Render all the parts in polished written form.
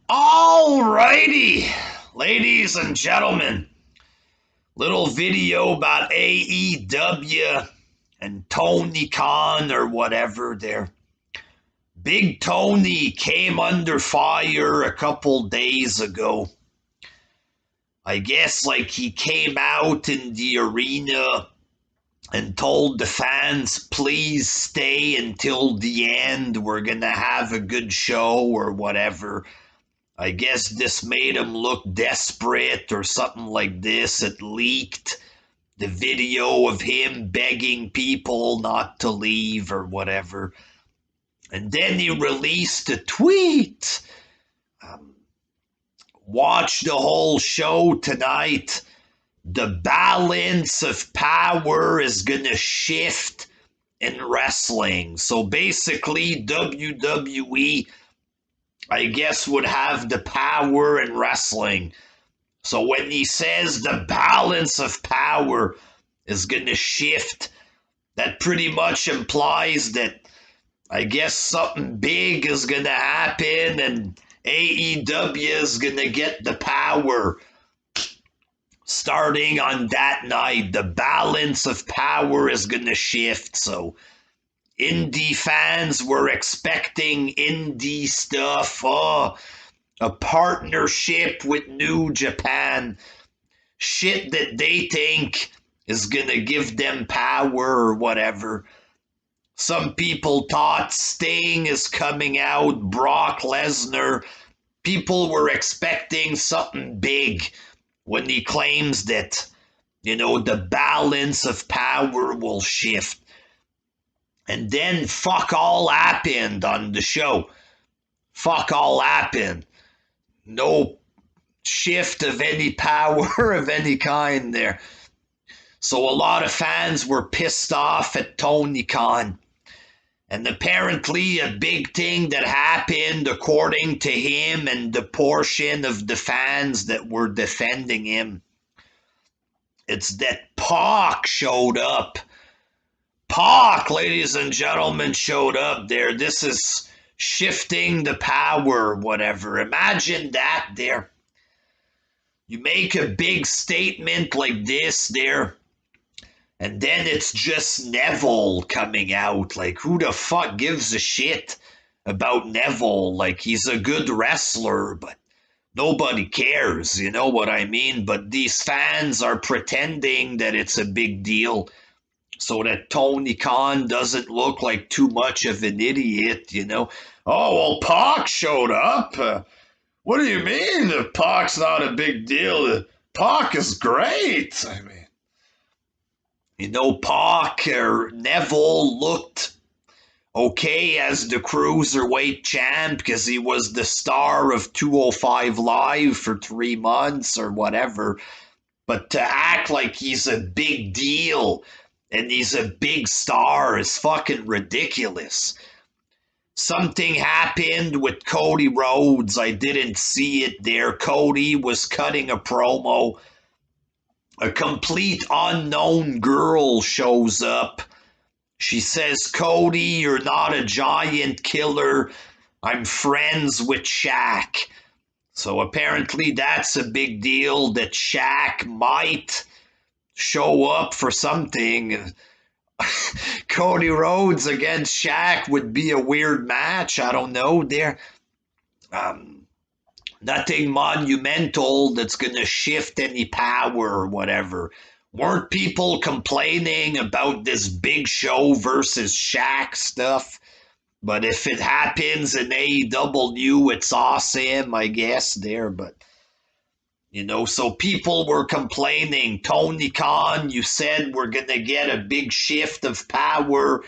Alrighty, ladies and gentlemen, little video about AEW and Tony Khan or whatever there. Big Tony came under fire a couple days ago. I guess like he came out in the arena and told the fans, please stay until the end. We're going to have a good show or whatever. I guess this made him look desperate or something like this. It leaked the video of him begging people not to leave or whatever. And then he released a tweet. Watch the whole show tonight. The balance of power is going to shift in wrestling. So basically, WWE, I guess, would have the power in wrestling. So when he says the balance of power is going to shift, that pretty much implies that I guess something big is going to happen and AEW is going to get the power. Starting on that night, the balance of power is going to shift. So indie fans were expecting indie stuff. A partnership with New Japan. Shit that they think is going to give them power or whatever. Some people thought Sting is coming out, Brock Lesnar. People were expecting something big when he claims that, the balance of power will shift. And then fuck all happened on the show. Fuck all happened. No shift of any power of any kind there. So a lot of fans were pissed off at Tony Khan. And apparently a big thing that happened, according to him and the portion of the fans that were defending him, it's that Pac showed up. Pac, ladies and gentlemen, showed up there. This is shifting the power, whatever. Imagine that there. You make a big statement like this there, and then it's just Neville coming out. Like, who the fuck gives a shit about Neville? Like, he's a good wrestler, but nobody cares, you know what I mean? But these fans are pretending that it's a big deal so that Tony Khan doesn't look like too much of an idiot, Oh, well, Pac showed up. What do you mean Pac's not a big deal? Pac is great. I mean, Pac or Neville looked okay as the cruiserweight champ because he was the star of 205 Live for 3 months or whatever. But to act like he's a big deal and he's a big star is fucking ridiculous. Something happened with Cody Rhodes. I didn't see it there. Cody was cutting a promo. A complete unknown girl shows up. She says, Cody, you're not a giant killer. I'm friends with Shaq. So apparently that's a big deal that Shaq might show up for something. Cody Rhodes against Shaq would be a weird match. I don't know. There. Nothing monumental that's going to shift any power or whatever. Weren't people complaining about this Big Show versus Shaq stuff? But if it happens in AEW, it's awesome, I guess, there. But, so people were complaining. Tony Khan, you said we're going to get a big shift of power.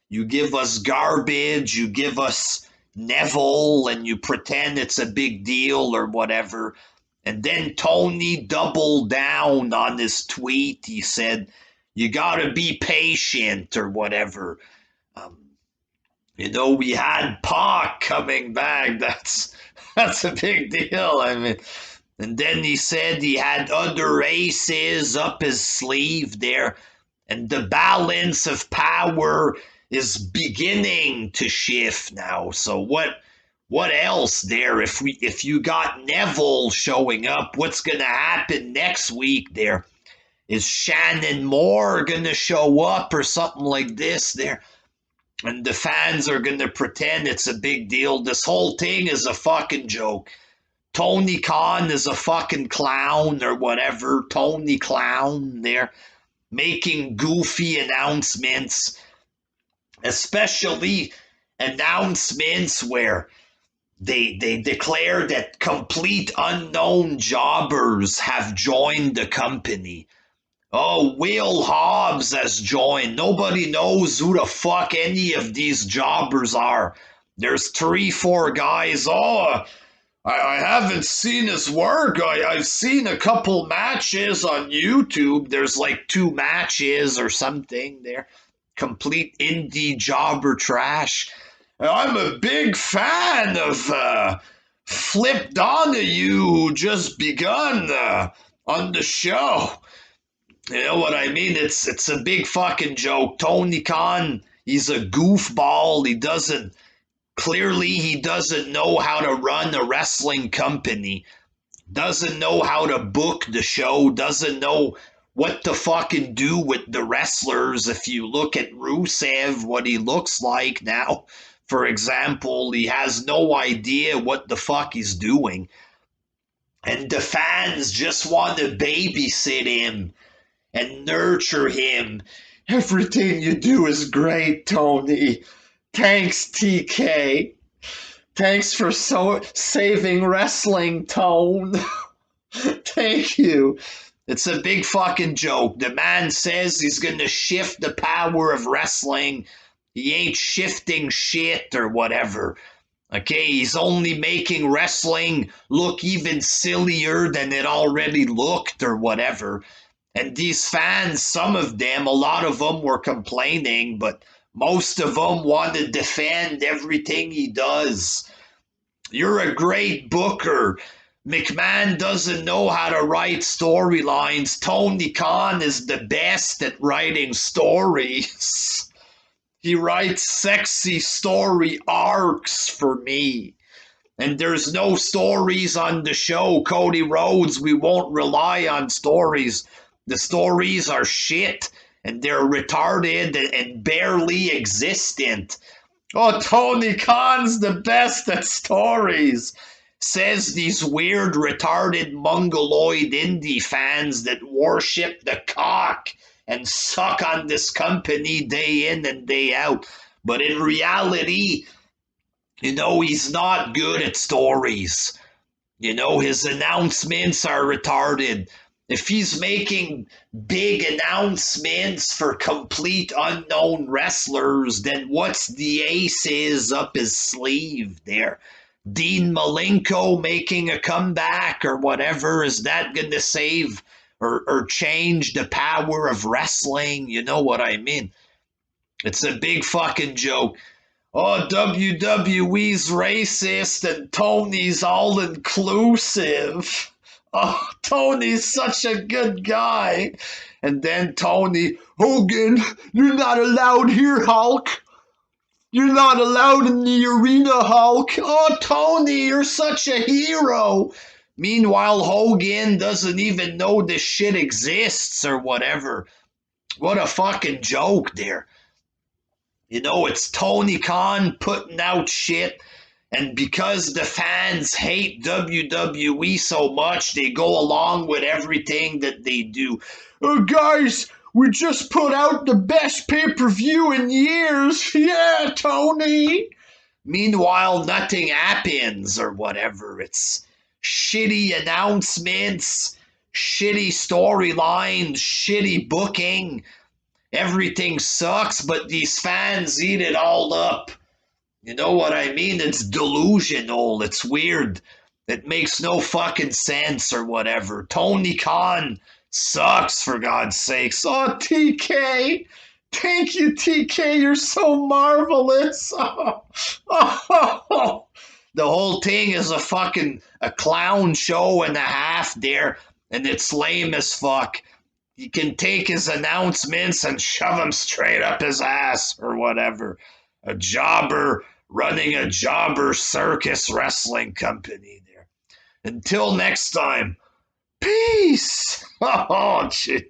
You give us garbage. You give us Neville and you pretend it's a big deal or whatever. And then Tony doubled down on his tweet. He said, you got to be patient or whatever. We had Pac coming back. That's a big deal. I mean, and then he said he had other aces up his sleeve there. And the balance of power is beginning to shift now. So what what else there? If you got Neville showing up, what's gonna happen next week there? Is Shannon Moore gonna show up or something like this there? And the fans are gonna pretend it's a big deal. This whole thing is a fucking joke. Tony Khan is a fucking clown or whatever. Tony Clown there, making goofy announcements, especially announcements where they declare that complete unknown jobbers have joined the company. Oh, Will Hobbs has joined. Nobody knows who the fuck any of these jobbers are. There's 3, 4 guys. Oh, I haven't seen his work. I've seen a couple matches on YouTube. There's like 2 matches or something there. Complete indie jobber trash. I'm a big fan of Flip Donahue, who just begun on the show. You know what I mean? It's a big fucking joke. Tony Khan, he's a goofball. He doesn't know how to run a wrestling company. Doesn't know how to book the show. Doesn't know what to fucking do with the wrestlers. If you look at Rusev, what he looks like now, for example, he has no idea what the fuck he's doing. And the fans just want to babysit him and nurture him. Everything you do is great, Tony. Thanks, TK. Thanks for saving wrestling, Tone. Thank you. It's a big fucking joke. The man says he's going to shift the power of wrestling. He ain't shifting shit or whatever. Okay, he's only making wrestling look even sillier than it already looked or whatever. And these fans, some of them, a lot of them were complaining, but most of them want to defend everything he does. You're a great booker. McMahon doesn't know how to write storylines. Tony Khan is the best at writing stories. He writes sexy story arcs for me. And there's no stories on the show. Cody Rhodes, we won't rely on stories. The stories are shit, and they're retarded and barely existent. Oh, Tony Khan's the best at stories, says these weird, retarded, mongoloid indie fans that worship the cock and suck on this company day in and day out. But in reality, he's not good at stories. His announcements are retarded. If he's making big announcements for complete unknown wrestlers, then what's the aces up his sleeve there? Dean Malenko making a comeback or whatever, is that going to save or change the power of wrestling? You know what I mean? It's a big fucking joke. Oh, WWE's racist and Tony's all-inclusive. Oh, Tony's such a good guy. And then Tony, Hogan, you're not allowed here, Hulk. You're not allowed in the arena, Hulk. Oh, Tony, you're such a hero. Meanwhile, Hogan doesn't even know this shit exists or whatever. What a fucking joke there. It's Tony Khan putting out shit. And because the fans hate WWE so much, they go along with everything that they do. Oh, guys, we just put out the best pay-per-view in years. Yeah, Tony. Meanwhile, nothing happens or whatever. It's shitty announcements, shitty storylines, shitty booking. Everything sucks, but these fans eat it all up. You know what I mean? It's delusional. It's weird. It makes no fucking sense or whatever. Tony Khan sucks, for God's sakes. Oh, TK. Thank you, TK. You're so marvelous. Oh. The whole thing is a clown show and a half there, and it's lame as fuck. He can take his announcements and shove them straight up his ass or whatever. A jobber running a jobber circus wrestling company there. Until next time, peace. Oh, jeez.